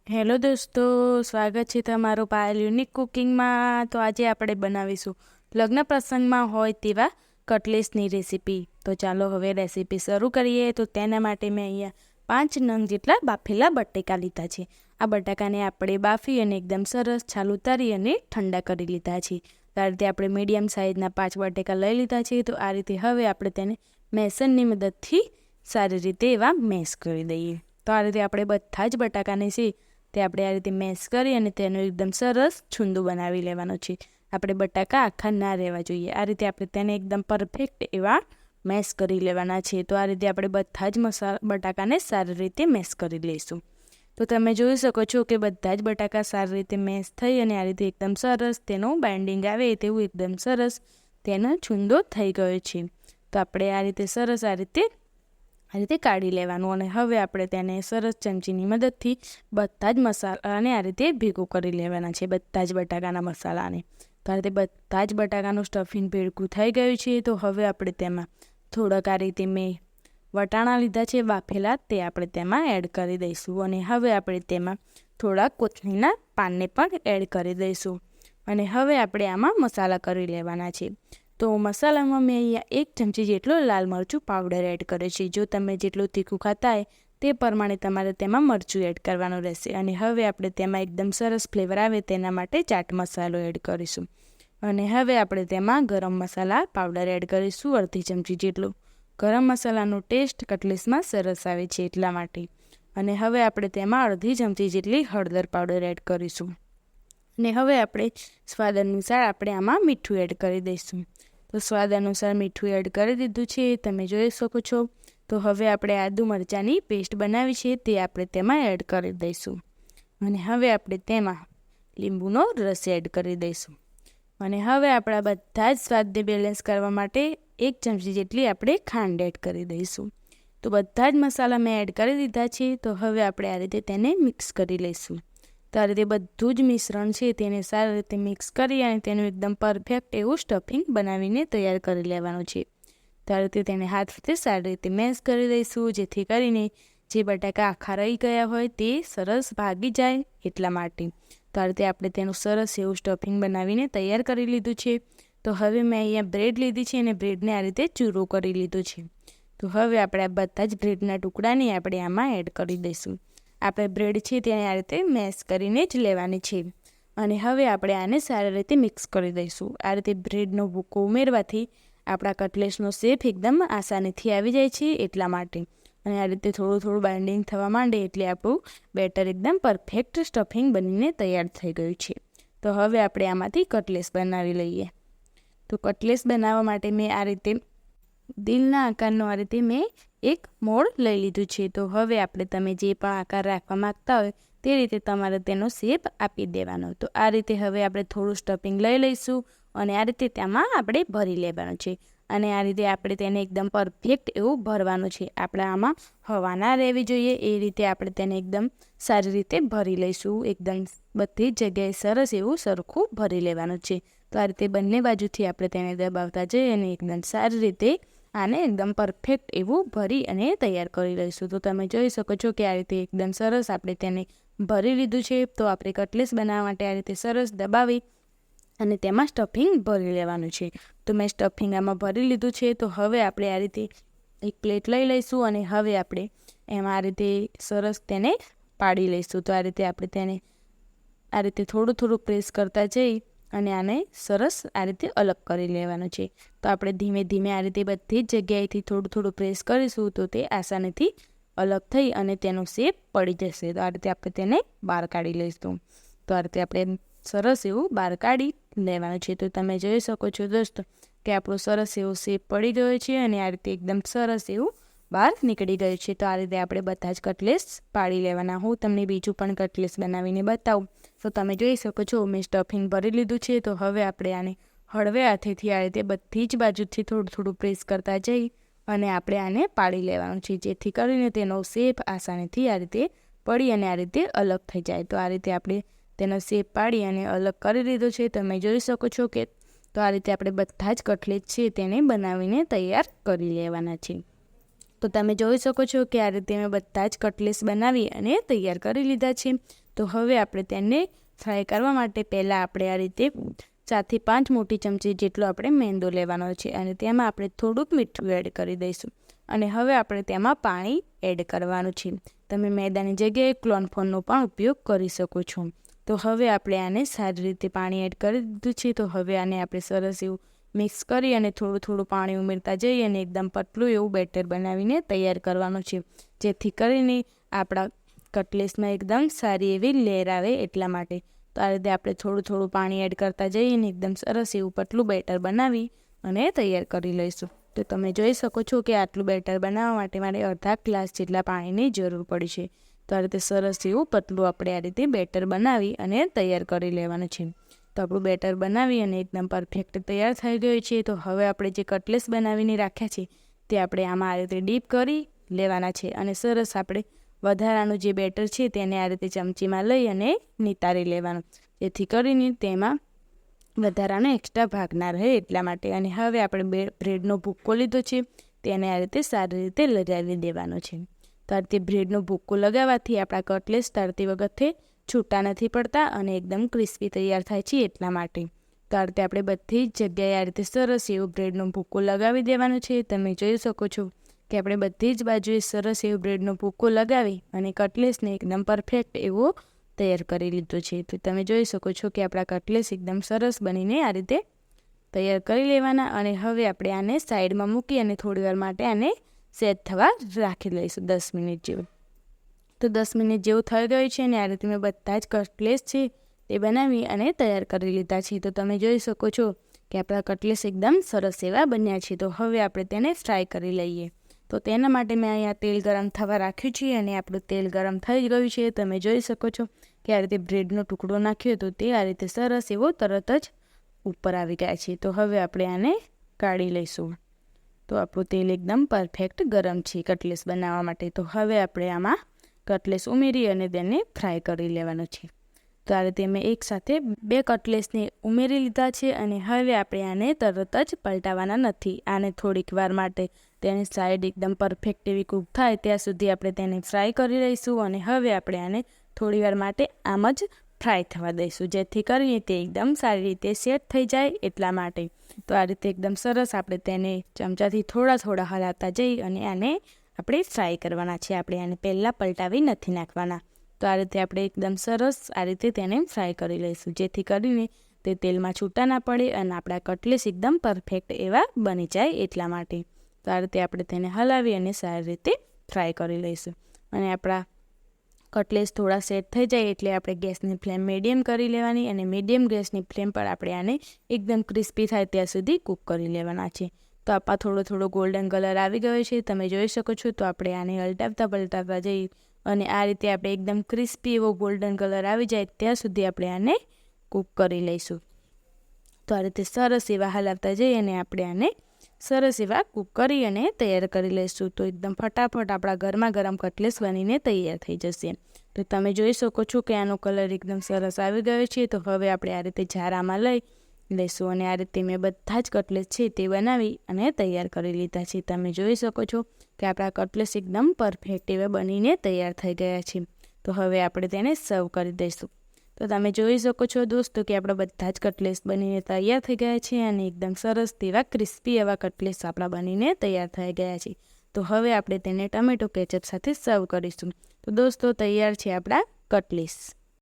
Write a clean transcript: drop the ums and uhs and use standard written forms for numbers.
Hello દોસ્તો, સ્વાગત છે તમારું પાયલ યુનિક કુકિંગમાં. તો આજે આપણે બનાવીશું લગ્ન પ્રસંગમાં હોય તેવા કટલેસની રેસીપી. તો ચાલો હવે રેસીપી શરૂ કરીએ. તો તેના માટે મેં અહીંયા 5 નંગ જેટલા બાફેલા બટેકા લીધા છે. આ બટાકાને આપણે બાફી અને એકદમ સરસ છાલ ઉતારી અને ઠંડા કરી લીધા છે. તો આ રીતે આપણે મીડિયમ સાઇઝના 5 બટેકા લઈ લીધા છે. તો આ રીતે હવે આપણે તેને મેસનની મદદથી સારી રીતે એવા મેશ કરી દઈએ. તો આ રીતે આપણે બધા જ બટાકાને છે તે આપણે આ રીતે મેશ કરી અને તેનું એકદમ સરસ છૂંદું બનાવી લેવાનું છે. આપણે બટાકા આખા ના રહેવા જોઈએ. આ રીતે આપણે તેને એકદમ પરફેક્ટ એવા મેશ કરી લેવાના છે. તો આ રીતે આપણે બધા જ બટાકાને સારી રીતે મેશ કરી લઈશું. તો તમે જોઈ શકો છો કે બધા જ બટાકા સારી રીતે મેશ થઈ અને આ રીતે એકદમ સરસ તેનું બાઇન્ડિંગ આવે તેવું એકદમ સરસ તેનો છૂંદો થઈ ગયો છે. તો આપણે આ રીતે સરસ આ રીતે કાઢી લેવાનું અને હવે આપણે તેને સરસ ચમચીની મદદથી બધા જ મસાલાને આ રીતે ભેગું કરી લેવાના છે, બધા જ બટાકાના મસાલાને. તો આ રીતે બધા જ બટાકાનું સ્ટફિંગ ભેગું થઈ ગયું છે. તો હવે આપણે તેમાં થોડાક આ રીતે મેં વટાણા લીધા છે બાફેલા, તે આપણે તેમાં એડ કરી દઈશું અને હવે આપણે તેમાં થોડાક કોથમીરના પાનને પણ એડ કરી દઈશું અને હવે આપણે આમાં મસાલા કરી લેવાના છે. તો મસાલામાં મેં અહીંયા 1 ચમચી જેટલો લાલ મરચું પાવડર એડ કર્યો છે. જો તમે જેટલું તીખું ખાતા હોય તે પ્રમાણે તમારે તેમાં મરચું એડ કરવાનું રહેશે. અને હવે આપણે તેમાં એકદમ સરસ ફ્લેવર આવે તેના માટે ચાટ મસાલો એડ કરીશું અને હવે આપણે તેમાં ગરમ મસાલા પાવડર એડ કરીશું 1/2 ચમચી જેટલું. ગરમ મસાલાનો ટેસ્ટ કટલેસમાં સરસ આવે છે એટલા માટે. અને હવે આપણે તેમાં 1/2 ચમચી જેટલી હળદર પાવડર એડ કરીશું અને હવે આપણે સ્વાદ અનુસાર આપણે આમાં મીઠું એડ કરી દઈશું. તો સ્વાદ અનુસાર મીઠું એડ કરી દીધું છે, તમે જોઈ શકો છો. તો હવે આપણે આદુ મરચાંની પેસ્ટ બનાવી છે તે આપણે તેમાં એડ કરી દઈશું અને હવે આપણે તેમાં લીંબુનો રસ એડ કરી દઈશું અને હવે આપણા બધા જ સ્વાદને બેલેન્સ કરવા માટે 1 ચમચી જેટલી આપણે ખાંડ એડ કરી દઈશું. તો બધા જ મસાલા મેં એડ કરી દીધા છે. તો હવે આપણે આ રીતે તેને મિક્સ કરી લઈશું. તો આ રીતે બધું જ મિશ્રણ છે તેને સારી રીતે મિક્સ કરી અને તેનું એકદમ પરફેક્ટ એવું સ્ટફિંગ બનાવીને તૈયાર કરી લેવાનું છે. તો આ રીતે તેને હાથથી સારી રીતે મેશ કરી દઈશું, જેથી કરીને જે બટાકા આખા રહી ગયા હોય તે સરસ ભાગી જાય એટલા માટે. તો આ રીતે આપણે તેનું સરસ એવું સ્ટફિંગ બનાવીને તૈયાર કરી લીધું છે. તો હવે મેં અહીંયા બ્રેડ લીધી છે અને બ્રેડને આ રીતે ચૂરો કરી લીધો છે. તો હવે આપણે આ બધા જ બ્રેડના ટુકડાને આપણે આમાં એડ કરી દઈશું. આપણે બ્રેડ છે તેને આ રીતે મેશ કરીને જ લેવાની છે અને હવે આપણે આને સારી રીતે મિક્સ કરી દઈશું. આ રીતે બ્રેડનો ભૂકો ઉમેરવાથી આપણા કટલેસનો શેપ એકદમ આસાનીથી આવી જાય છે એટલા માટે. અને આ રીતે થોડું થોડું બાઇન્ડિંગ થવા માંડે એટલે આપણું બેટર એકદમ પરફેક્ટ સ્ટફિંગ બનીને તૈયાર થઈ ગયું છે. તો હવે આપણે આમાંથી કટલેસ બનાવી લઈએ. તો કટલેસ બનાવવા માટે મેં આ રીતે દિલના આકારનો આ રીતે મેં એક મોળ લઈ લીધું છે. તો હવે આપણે તમે જે પણ આકાર રાખવા માંગતા હોય તે રીતે તમારે તેનો શેપ આપી દેવાનો. તો આ રીતે હવે આપણે થોડું સ્ટફિંગ લઈ લઈશું અને આ રીતે તેમાં આપણે ભરી લેવાનું છે અને આ રીતે આપણે તેને એકદમ પરફેક્ટ એવું ભરવાનું છે. આપણે આમાં હવા ના રહેવી જોઈએ એ રીતે આપણે તેને એકદમ સારી રીતે ભરી લઈશું. એકદમ બધી જ જગ્યાએ સરસ એવું સરખું ભરી લેવાનું છે. તો આ રીતે બંને બાજુથી આપણે તેને દબાવતા જઈએ અને એકદમ સારી રીતે આને એકદમ પરફેક્ટ એવું ભરી અને તૈયાર કરી લઈશું. તો તમે જોઈ શકો છો કે આ રીતે એકદમ સરસ આપણે તેને ભરી લીધું છે. તો આપણે કટલેસ બનાવવા માટે આ રીતે સરસ દબાવી અને તેમાં સ્ટફિંગ ભરી લેવાનું છે. તો મેં સ્ટફિંગ આમાં ભરી લીધું છે. તો હવે આપણે આ રીતે એક પ્લેટ લઈ લઈશું અને હવે આપણે એમાં આ રીતે સરસ તેને પાડી લઈશું. તો આ રીતે આપણે તેને આ રીતે થોડું થોડું પ્રેસ કરતા જઈ અને આને સરસ આ રીતે અલગ કરી લેવાનું છે. તો આપણે ધીમે ધીમે આ રીતે બધી જ જગ્યાએથી થોડું થોડું પ્રેસ કરીશું તો તે આસાનીથી અલગ થઈ અને તેનો શેપ પડી જશે. તો આ રીતે આપણે તેને બહાર કાઢી લઈશું. તો આ રીતે આપણે સરસ એવું બહાર કાઢી લેવાનું છે. તો તમે જોઈ શકો છો દોસ્તો કે આપણો સરસ એવો શેપ પડી ગયો છે અને આ રીતે એકદમ સરસ એવું બહાર નીકળી ગયું છે. તો આ રીતે આપણે બધા જ કટલેસ પાડી લેવાના. હું તમને બીજું પણ કટલેસ બનાવીને બતાવું. તો તમે જોઈ શકો છો મેં સ્ટફિંગ ભરી લીધું છે. તો હવે આપણે આને હળવે હાથેથી આ રીતે બધી જ બાજુથી થોડું થોડું પ્રેસ કરતા જઈ અને આપણે આને પાડી લેવાનું છે, જેથી કરીને તેનો શેપ આસાનીથી આ રીતે પડી અને આ રીતે અલગ થઈ જાય. તો આ રીતે આપણે તેનો શેપ પાડી અને અલગ કરી લીધો છે. તમે જોઈ શકો છો કે તો આ રીતે આપણે બધા જ કટલેસ છે તેને બનાવીને તૈયાર કરી લેવાના છે. તો તમે જોઈ શકો છો કે આ રીતે મેં બધા જ કટલેસ બનાવી અને તૈયાર કરી લીધા છે. તો હવે આપણે તેને ફ્રાય કરવા માટે પહેલાં આપણે આ રીતે 4 થી 5 મોટી ચમચી જેટલો આપણે મેંદો લેવાનો છે અને તેમાં આપણે થોડુંક મીઠું એડ કરી દઈશું અને હવે આપણે તેમાં પાણી એડ કરવાનું છે. તમે મેદાની જગ્યાએ કોર્નફ્લોરનો પણ ઉપયોગ કરી શકો છો. તો હવે આપણે આને સારી રીતે પાણી એડ કરી દીધું છે. તો હવે આને આપણે સરસ એવું મિક્સ કરી અને થોડું પાણી ઉમેરતા જઈ અને એકદમ પતલું એવું બેટર બનાવીને તૈયાર કરવાનું છે, જેથી કરીને આપણા કટલેસમાં એકદમ સારી એવી લેયર આવે એટલા માટે. તો આ રીતે આપણે થોડું પાણી એડ કરતા જઈએ અને એકદમ સરસ એવું પતલું બેટર બનાવી અને તૈયાર કરી લઈશું. તો તમે જોઈ શકો છો કે આટલું બેટર બનાવવા માટે મારે અડધા ગ્લાસ જેટલા પાણીની જરૂર પડી છે. તો આ રીતે સરસ એવું પતલું આપણે આ રીતે બેટર બનાવી અને તૈયાર કરી લેવાનું છે. તો આપણું બેટર બનાવી અને એકદમ પરફેક્ટ તૈયાર થઈ ગયું છે. તો હવે આપણે જે કટલેસ બનાવીને રાખ્યા છે તે આપણે આમાં આ રીતે ડીપ કરી લેવાના છે અને સરસ આપણે વધારાનું જે બેટર છે તેને આ રીતે ચમચીમાં લઈ અને નિતારી લેવાનું, જેથી કરીને તેમાં વધારાનો એક્સ્ટ્રા ભાગ ના રહે એટલા માટે. અને હવે આપણે બ્રેડનો ભૂક્કો લીધો છે તેને આ રીતે સારી રીતે લગાવી દેવાનો છે. તો આ રીતે બ્રેડનો ભૂક્કો લગાવવાથી આપણા કટલેસ તળતી વખતે છૂટા નથી પડતા અને એકદમ ક્રિસ્પી તૈયાર થાય છે એટલા માટે. તો આ રીતે આપણે બધી જ જગ્યાએ આ રીતે સરસ એવો બ્રેડનો ભૂક્કો લગાવી દેવાનો છે. તમે જોઈ શકો છો કે આપણે બધી જ બાજુએ સરસ એવો બ્રેડનો ભૂક્કો લગાવી અને કટલેસને એકદમ પરફેક્ટ એવો તૈયાર કરી લીધો છે. તો તમે જોઈ શકો છો કે આપણા કટલેસ એકદમ સરસ બનીને આ રીતે તૈયાર કરી લેવાના. અને હવે આપણે આને સાઈડમાં મૂકી અને થોડીવાર માટે આને સેટ થવા રાખી લઈશું 10 મિનિટ જેવું. તો 10 મિનિટ જેવું થઈ ગયું છે અને આ રીતે મેં બધા જ કટલેસ છે તે બનાવી અને તૈયાર કરી લીધા છે. તો તમે જોઈ શકો છો કે આપણા કટલેસ એકદમ સરસ એવા બન્યા છે. તો હવે આપણે તેને ફ્રાય કરી લઈએ. તો તેના માટે મેં અહીંયા તેલ ગરમ થવા રાખ્યું છે અને આપણું તેલ ગરમ થઈ ગયું છે. તમે જોઈ શકો છો કે આ રીતે બ્રેડનો ટુકડો નાખ્યો તો તે આ રીતે સરસ એવો તરત જ ઉપર આવી ગયા છે. તો હવે આપણે આને કાઢી લઈશું. તો આપણું તેલ એકદમ પરફેક્ટ ગરમ છે કટલેસ બનાવવા માટે. તો હવે આપણે આમાં કટલેસ ઉમેરી અને તેને ફ્રાય કરી લેવાનો છે. તો આ રીતે મેં એકસાથે 2 કટલેસને ઉમેરી લીધા છે અને હવે આપણે આને તરત જ પલટાવવાના નથી. આને થોડીક વાર માટે તેની સાઈડ એકદમ પરફેક્ટ એવી કૂક થાય ત્યાં સુધી આપણે તેને ફ્રાય કરી લઈશું અને હવે આપણે આને થોડીવાર માટે આમ જ ફ્રાય થવા દઈશું, જેથી કરીને તે એકદમ સારી રીતે સેટ થઈ જાય એટલા માટે. તો આ રીતે એકદમ સરસ આપણે તેને ચમચાથી થોડા હલાવતા જઈ અને આને આપણે ફ્રાય કરવાના છે. આપણે આને પહેલાં પલટાવી નથી નાખવાના. તો આ રીતે આપણે એકદમ સરસ આ રીતે તેને ફ્રાય કરી લઈશું, જેથી કરીને તે તેલમાં છૂટા ના પડે અને આપણા કટલેસ એકદમ પરફેક્ટ એવા બની જાય એટલા માટે. તો આ રીતે આપણે તેને હલાવી અને સારી રીતે ફ્રાય કરી લઈશું. અને આપણા કટલેસ થોડા સેટ થઈ જાય એટલે આપણે ગેસની ફ્લેમ મીડિયમ કરી લેવાની અને મીડિયમ ગેસની ફ્લેમ પર આપણે આને એકદમ ક્રિસ્પી થાય ત્યાં સુધી કૂક કરી લેવાના છે. તો આપણા થોડો ગોલ્ડન કલર આવી ગયો છે, તમે જોઈ શકો છો. તો આપણે આને પલટાવતા જઈ અને આ રીતે આપણે એકદમ ક્રિસ્પી એવો ગોલ્ડન કલર આવી જાય ત્યાં સુધી આપણે આને કૂક કરી લઈશું. તો આ રીતે સરસ એવા હલાવતા જઈ અને આપણે આને સરસ એવા કૂક કરી અને તૈયાર કરી લઈશું. તો એકદમ ફટાફટ આપણા ગરમા ગરમ કટલેસ બનીને તૈયાર થઈ જશે. તો તમે જોઈ શકો છો કે આનો કલર એકદમ સરસ આવી ગયો છે. તો હવે આપણે આ રીતે જારામાં લઈ લઈશું અને આ રીતે મેં બધા જ કટલેસ છે તે બનાવી અને તૈયાર કરી લીધા છે. તમે જોઈ શકો છો કે આપણા કટલેસ એકદમ પરફેક્ટ એવા બનીને તૈયાર થઈ ગયા છે. તો હવે આપણે તેને સર્વ કરી દઈશું. તો તમે જોઈ શકો છો દોસ્તો કે આપણા બધા જ કટલેસ બનીને તૈયાર થઈ ગયા છે અને એકદમ સરસ તેવા ક્રિસ્પી એવા કટલેસ આપણા બનીને તૈયાર થઈ ગયા છે. તો હવે આપણે તેને ટમેટો કેચઅપ સાથે સર્વ કરીશું. તો દોસ્તો તૈયાર છે આપણા કટલેસ.